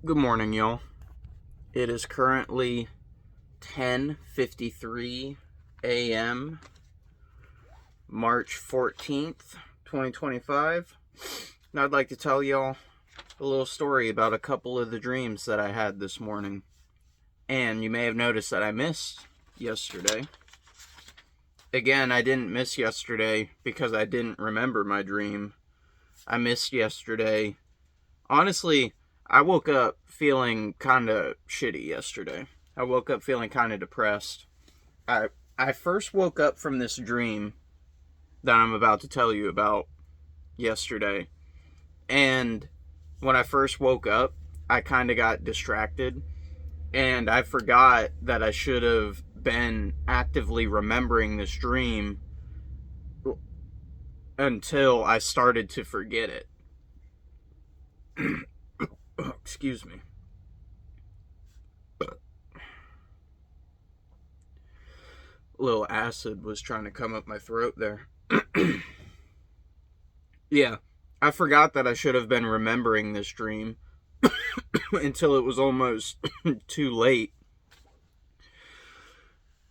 Good morning, y'all. It is currently 10:53 a.m., March 14th, 2025. And I'd like to tell y'all a little story about a couple of the dreams that I had this morning. And you may have noticed that I missed yesterday. Again, I didn't miss yesterday because I didn't remember my dream. I missed yesterday. Honestly, I woke up feeling kind of shitty yesterday. I woke up feeling kind of depressed. I I first woke up from this dream that I'm about to tell you about yesterday. And when I first woke up, I kind of got distracted and I forgot that I should have been actively remembering this dream until I started to forget it. Excuse me. A little acid was trying to come up my throat there. Yeah, I forgot that I should have been remembering this dream until it was almost too late.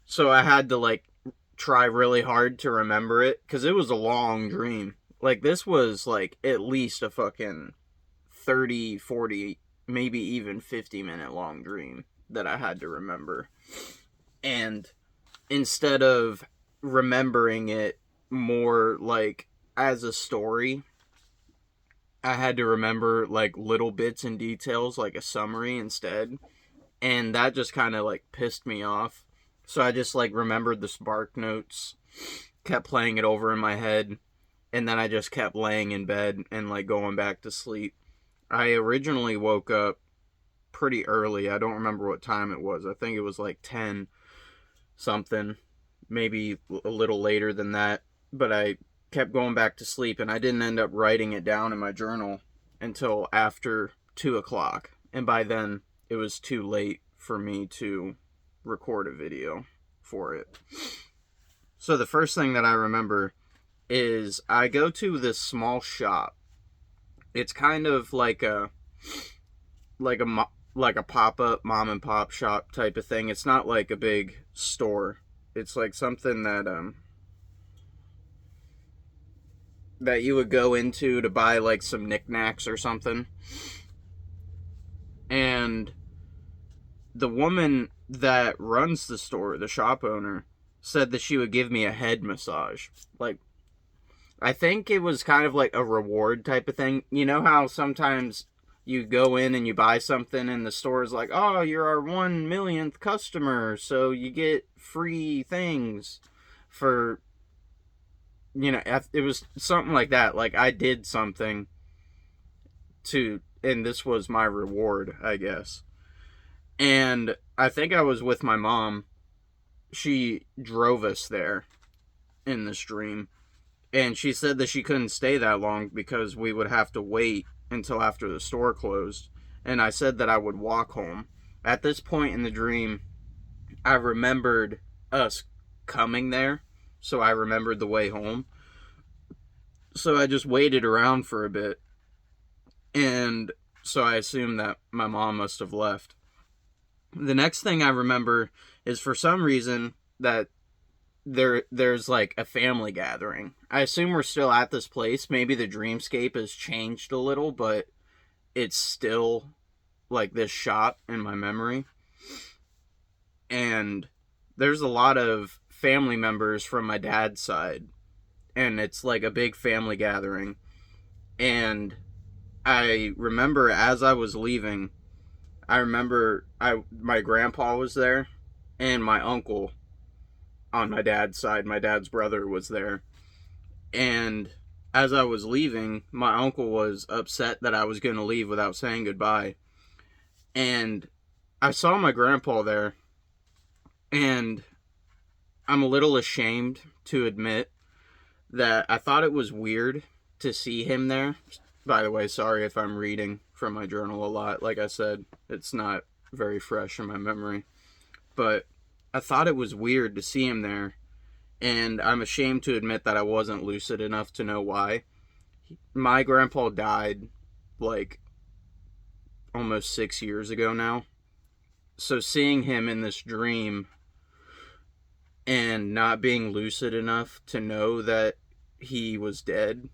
So I had to try really hard to remember it because it was a long dream. Like this was like at least a fucking 30, 40, maybe even 50-minute long dream that I had to remember. And instead of remembering it more like as a story, I had to remember like little bits and details, like a summary instead. And that just kind of like pissed me off. So I just like remembered the spark notes, kept playing it over in my head, and then I just kept laying in bed and like going back to sleep. I originally woke up pretty early. I don't remember what time it was. I think it was like 10 something, maybe a little later than that. But I kept going back to sleep and I didn't end up writing it down in my journal until after 2 o'clock. And by then, it was too late for me to record a video for it. So the first thing that I remember is I go to this small shop. It's kind of like a like a pop-up mom and pop shop type of thing. It's not like a big store. It's like something that you would go into to buy like some knickknacks or something. And the woman that runs the store, the shop owner, said that she would give me a head massage. Like, I think it was kind of like a reward type of thing. You know how sometimes you go in and you buy something and the store is like, oh, you're our 1 millionth customer, so you get free things for, it was something like that. Like, I did something and this was my reward, I guess. And I think I was with my mom. She drove us there in this dream. And she said that she couldn't stay that long because we would have to wait until after the store closed. And I said that I would walk home. At this point in the dream, I remembered us coming there. So I remembered the way home. So I just waited around for a bit. And so I assumed that my mom must have left. The next thing I remember is for some reason that there's like a family gathering. I assume we're still at this place. Maybe the dreamscape has changed a little, but it's still like this shop in my memory. And there's a lot of family members from my dad's side, and it's like a big family gathering. And I remember as I was leaving, I remember my grandpa was there and my uncle on my dad's side, my dad's brother, was there. And as I was leaving, my uncle was upset that I was going to leave without saying goodbye. And I saw my grandpa there, and I'm a little ashamed to admit that I thought it was weird to see him there. By the way, sorry if I'm reading from my journal a lot. Like I said, it's not very fresh in my memory. But I thought it was weird to see him there, and I'm ashamed to admit that I wasn't lucid enough to know why. My grandpa died like almost 6 years ago now. So seeing him in this dream and not being lucid enough to know that he was dead,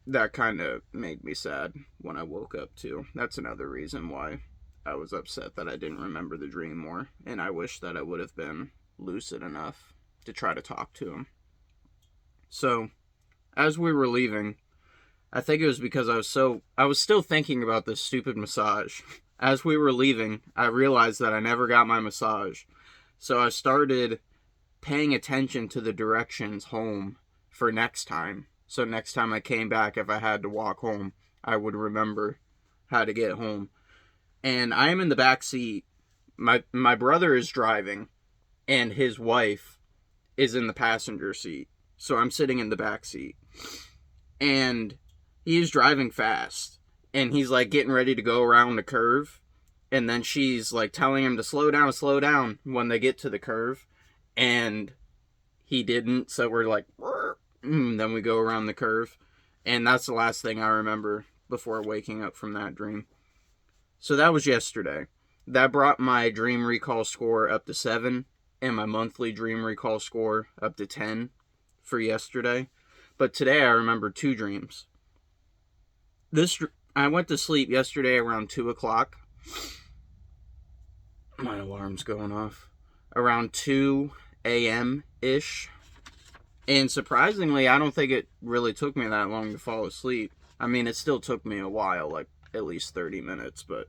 that kind of made me sad when I woke up too. That's another reason why I was upset that I didn't remember the dream more, and I wish that I would have been lucid enough to try to talk to him. So, as we were leaving, I think it was because I was still thinking about this stupid massage. As we were leaving, I realized that I never got my massage. So I started paying attention to the directions home for next time. So next time I came back, if I had to walk home, I would remember how to get home. And I am in the back seat. My brother is driving, and his wife is in the passenger seat. So I'm sitting in the back seat. And he's driving fast. And he's like getting ready to go around the curve. And then she's like telling him to slow down when they get to the curve. And he didn't. So we're like, then we go around the curve. And that's the last thing I remember before waking up from that dream. So that was yesterday. That brought my dream recall score up to 7. And my monthly dream recall score up to 10 for yesterday. But today I remember 2 dreams. I went to sleep yesterday around 2 o'clock. My alarm's going off. Around 2 a.m.-ish. And surprisingly, I don't think it really took me that long to fall asleep. I mean, it still took me a while, like at least 30 minutes, but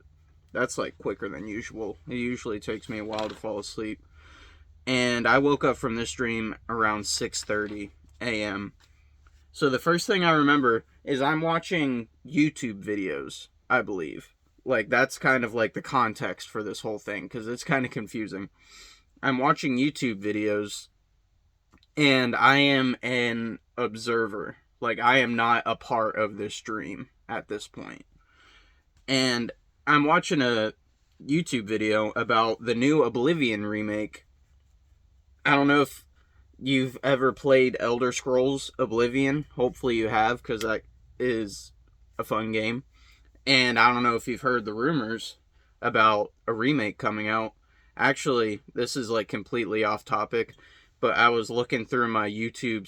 that's like quicker than usual. It usually takes me a while to fall asleep. And I woke up from this dream around 6:30 a.m. So the first thing I remember is I'm watching YouTube videos, I believe. Like, that's kind of like the context for this whole thing, because it's kind of confusing. I'm watching YouTube videos, and I am an observer. Like, I am not a part of this dream at this point. And I'm watching a YouTube video about the new Oblivion remake. I don't know if you've ever played Elder Scrolls Oblivion. Hopefully you have, because that is a fun game. And I don't know if you've heard the rumors about a remake coming out. Actually, this is like completely off topic, but I was looking through my YouTube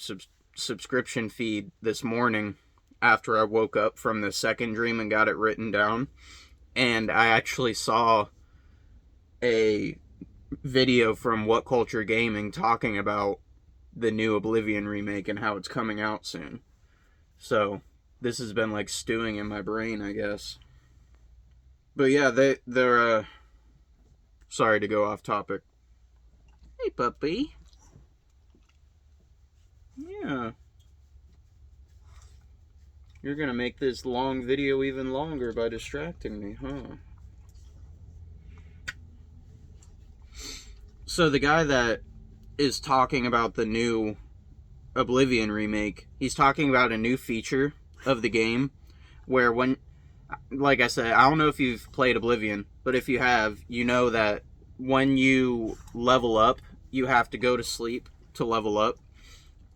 subscription feed this morning after I woke up from the second dream and got it written down. And I actually saw a video from What Culture Gaming talking about the new Oblivion remake and how it's coming out soon. So this has been like stewing in my brain, I guess. But yeah, they're sorry to go off topic. Hey, puppy. Yeah. You're gonna make this long video even longer by distracting me, huh? So the guy that is talking about the new Oblivion remake, he's talking about a new feature of the game where when, like I said, I don't know if you've played Oblivion, but if you have, you know that when you level up, you have to go to sleep to level up.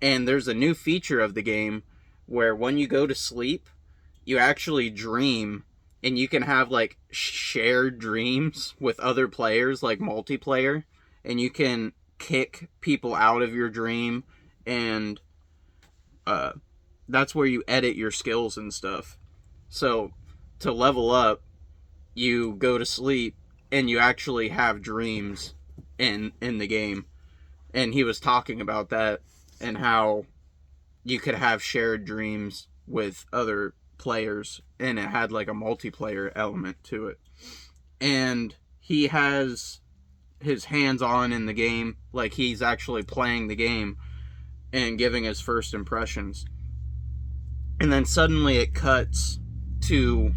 And there's a new feature of the game where when you go to sleep, you actually dream, and you can have like shared dreams with other players, like multiplayer, and you can kick people out of your dream, and that's where you edit your skills and stuff. So to level up, you go to sleep and you actually have dreams in the game. And he was talking about that and how you could have shared dreams with other players, and it had like a multiplayer element to it. And he has his hands on in the game, like he's actually playing the game and giving his first impressions. And then suddenly it cuts to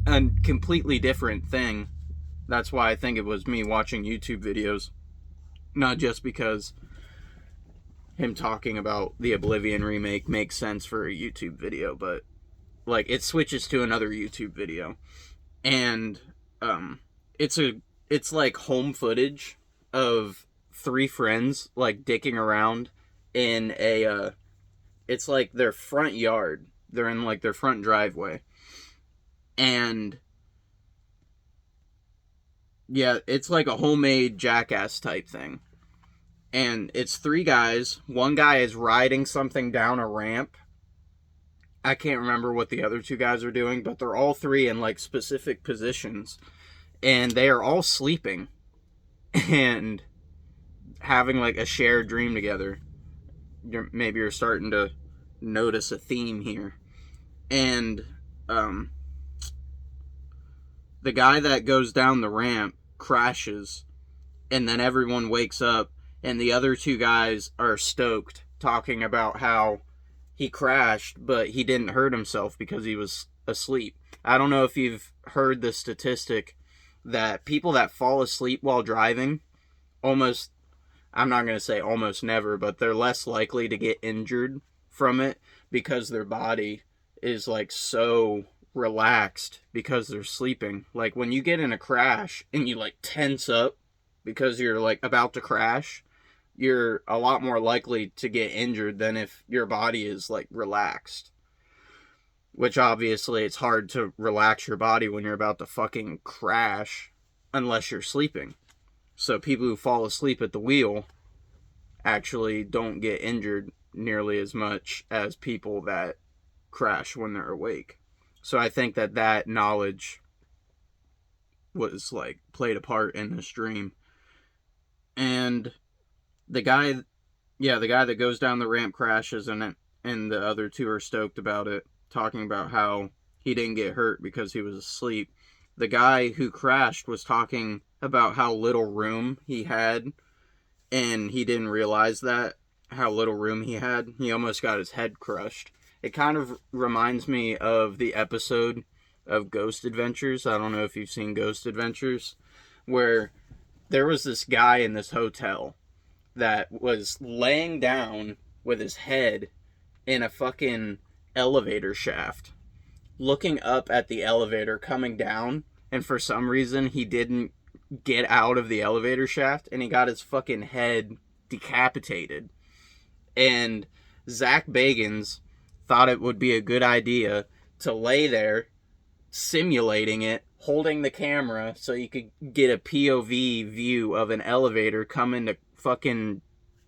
a completely different thing. That's why I think it was me watching YouTube videos. Not just because him talking about the Oblivion remake makes sense for a YouTube video, but like it switches to another YouTube video. And it's like home footage of 3 friends like dicking around in a it's like their front yard. They're in like their front driveway. And Yeah, it's like a homemade Jackass type thing. And it's three guys. One guy is riding something down a ramp. I can't remember what the other two guys are doing, but they're all three in like specific positions. And they are all sleeping and having like a shared dream together. Maybe you're starting to notice a theme here. And um, the guy that goes down the ramp crashes, and then everyone wakes up, and the other two guys are stoked, talking about how he crashed, but he didn't hurt himself because he was asleep. I don't know if you've heard the statistic that people that fall asleep while driving almost, I'm not going to say almost never, but they're less likely to get injured from it because their body is like so relaxed because they're sleeping. Like when you get in a crash and you like tense up because you're like about to crash, you're a lot more likely to get injured than if your body is like relaxed. Which obviously it's hard to relax your body when you're about to fucking crash unless you're sleeping. So people who fall asleep at the wheel actually don't get injured nearly as much as people that crash when they're awake. So I think that that knowledge was like played a part in this dream. And the guy that goes down the ramp crashes, and the other two are stoked about it, talking about how he didn't get hurt because he was asleep. The guy who crashed was talking about how little room he had, and he didn't realize that, how little room he had. He almost got his head crushed. It kind of reminds me of the episode of Ghost Adventures. I don't know if you've seen Ghost Adventures, where there was this guy in this hotel that was laying down with his head in a fucking elevator shaft, looking up at the elevator coming down, and for some reason he didn't get out of the elevator shaft, and he got his fucking head decapitated. And Zach Bagans thought it would be a good idea to lay there simulating it, holding the camera so you could get a POV view of an elevator coming to fucking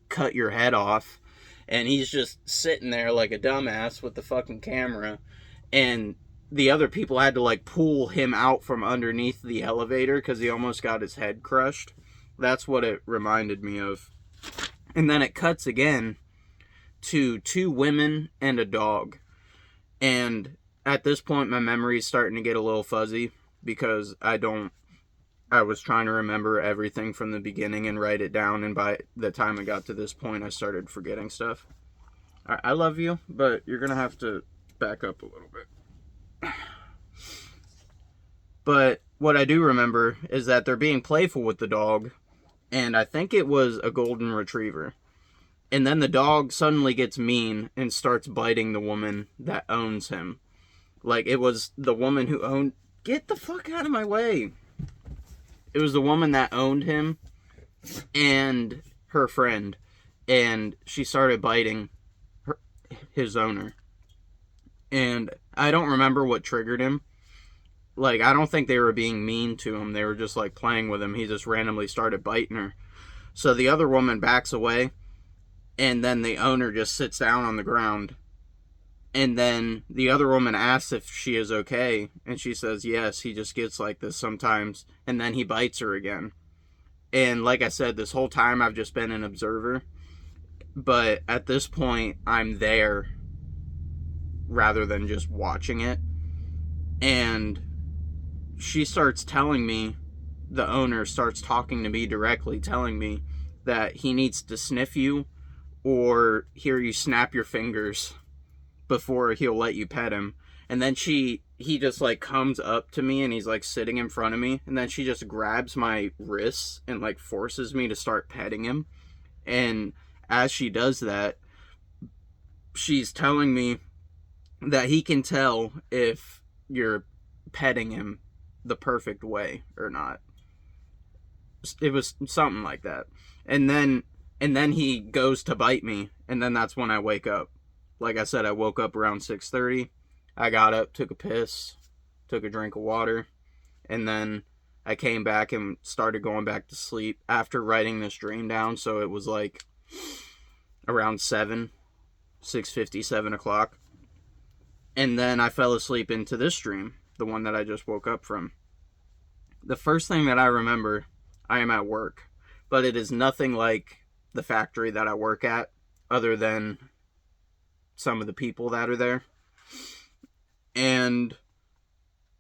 cut your head off. And he's just sitting there like a dumbass with the fucking camera. And the other people had to like pull him out from underneath the elevator because he almost got his head crushed. That's what it reminded me of. And then it cuts again to two women and a dog. And at this point, my memory is starting to get a little fuzzy because I was trying to remember everything from the beginning and write it down, and by the time I got to this point, I started forgetting stuff. I love you, but you're going to have to back up a little bit. But what I do remember is that they're being playful with the dog, and I think it was a golden retriever. And then the dog suddenly gets mean and starts biting the woman that owns him. Like, it was the woman who owned... Get the fuck out of my way! It was the woman that owned him and her friend. And she started biting his owner. And I don't remember what triggered him. Like, I don't think they were being mean to him. They were just, like, playing with him. He just randomly started biting her. So the other woman backs away. And then the owner just sits down on the ground. And then the other woman asks if she is okay. And she says, yes, he just gets like this sometimes. And then he bites her again. And like I said, this whole time I've just been an observer. But at this point, I'm there rather than just watching it. And she starts telling me, the owner starts talking to me directly, telling me that he needs to sniff you or hear you snap your fingers before he'll let you pet him. And then he just like comes up to me and he's like sitting in front of me, and then she just grabs my wrists and like forces me to start petting him. And as she does that, she's telling me that he can tell if you're petting him the perfect way or not. It was something like that. And then he goes to bite me, and then that's when I wake up. Like I said, I woke up around 6:30. I got up, took a piss, took a drink of water, and then I came back and started going back to sleep after writing this dream down. So it was like around 6:50, 7 o'clock. And then I fell asleep into this dream, the one that I just woke up from. The first thing that I remember, I am at work, but it is nothing like the factory that I work at, other than some of the people that are there. And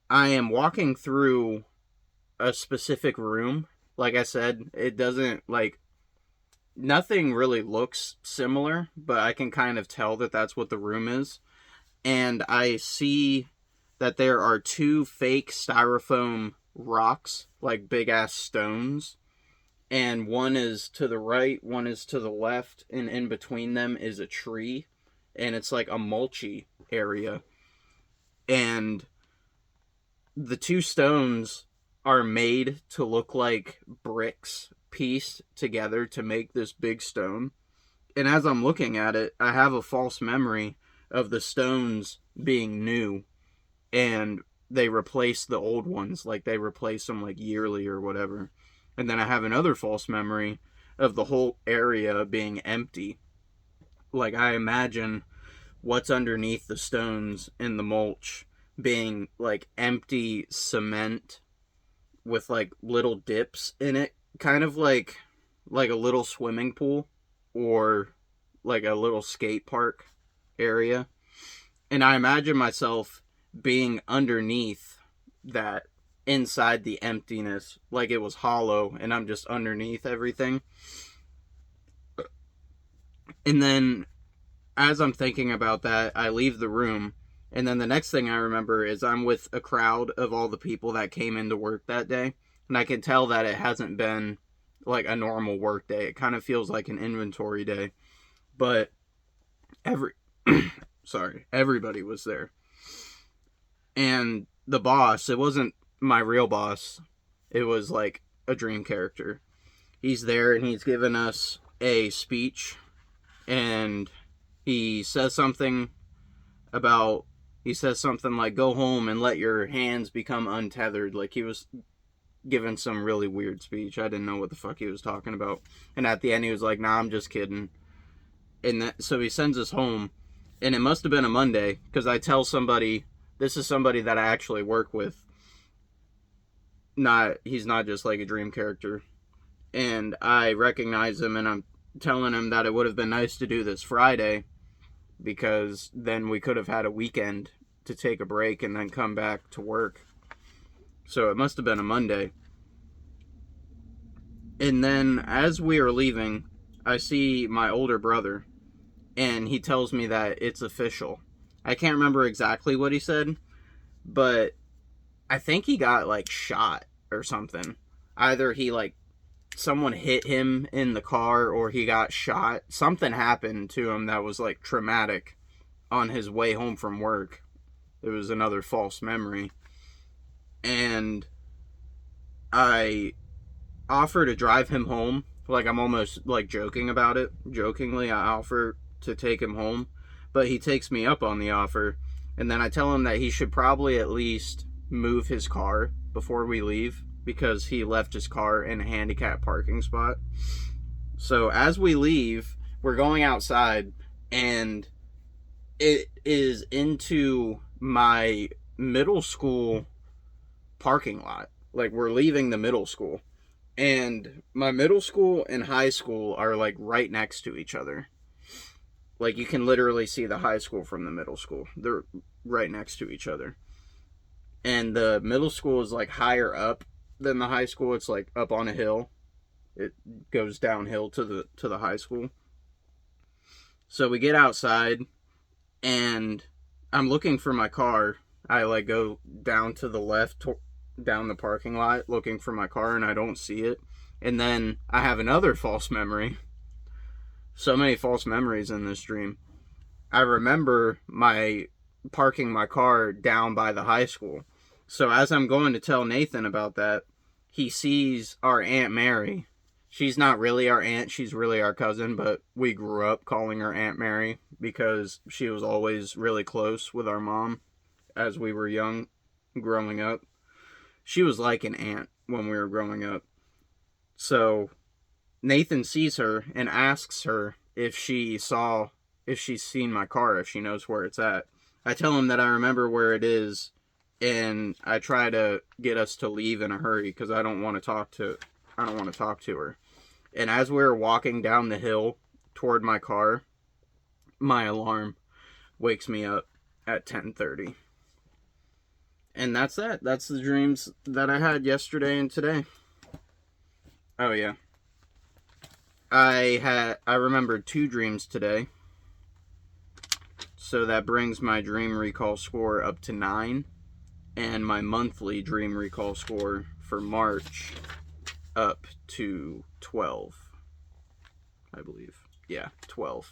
I am walking through a specific room. Like I said, it doesn't, like, nothing really looks similar, but I can kind of tell that that's what the room is. And I see that there are two fake styrofoam rocks, like big ass stones. And one is to the right, one is to the left, and in between them is a tree. And it's like a mulchy area. And the two stones are made to look like bricks pieced together to make this big stone. And as I'm looking at it, I have a false memory of the stones being new, and they replace the old ones, like they replace them like yearly or whatever. And then I have another false memory of the whole area being empty. Like I imagine what's underneath the stones in the mulch being like empty cement with like little dips in it, kind of like a little swimming pool or like a little skate park area. And I imagine myself being underneath that, inside the emptiness, like it was hollow and I'm just underneath everything. And then as I'm thinking about that, I leave the room. And then the next thing I remember is I'm with a crowd of all the people that came into work that day. And I can tell that it hasn't been like a normal work day. It kind of feels like an inventory day. But everybody was there. And the boss, it wasn't my real boss. It was like a dream character. He's there and he's given us a speech. And he says something like, go home and let your hands become untethered. Like he was giving some really weird speech. I didn't know what the fuck he was talking about. And at the end he was like, nah, I'm just kidding. And so he sends us home. And it must have been a Monday, because I tell somebody, this is somebody that I actually work with. He's not just like a dream character. And I recognize him, and I'm telling him that it would have been nice to do this Friday, because then we could have had a weekend to take a break and then come back to work. So it must have been a Monday. And then as we are leaving, I see my older brother, and he tells me that it's official. I can't remember exactly what he said, but I think he got like shot or something. Either someone hit him in the car, or he got shot. Something happened to him that was like traumatic on his way home from work. It was another false memory. And I offer to drive him home. Like, I'm almost like joking about it. Jokingly, I offer to take him home. But he takes me up on the offer. And then I tell him that he should probably at least move his car before we leave, because he left his car in a handicapped parking spot. So as we leave, we're going outside, and it is into my middle school parking lot. Like, we're leaving the middle school. And my middle school and high school are like right next to each other. Like, you can literally see the high school from the middle school. They're right next to each other. And the middle school is like higher up than the high school. It's like up on a hill. It goes downhill to the high school. So we get outside, and I'm looking for my car. I like go down to the left, down the parking lot, looking for my car, and I don't see it. And then I have another false memory. So many false memories in this dream. I remember parking my car down by the high school. So as I'm going to tell Nathan about that, he sees our Aunt Mary. She's not really our aunt, she's really our cousin, but we grew up calling her Aunt Mary because she was always really close with our mom as we were young, growing up. She was like an aunt when we were growing up. So Nathan sees her and asks her if she's seen my car, if she knows where it's at. I tell him that I remember where it is, and I try to get us to leave in a hurry because I don't want to talk to her. And as we were walking down the hill toward my car, my alarm wakes me up at 10:30. And that's that. That's the dreams that I had yesterday and today. Oh yeah. I remembered 2 dreams today. So that brings my dream recall score up to 9, and my monthly dream recall score for March up to 12. I believe. Yeah, 12.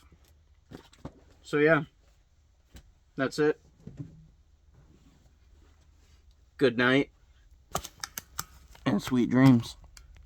So yeah. That's it. Good night and sweet dreams.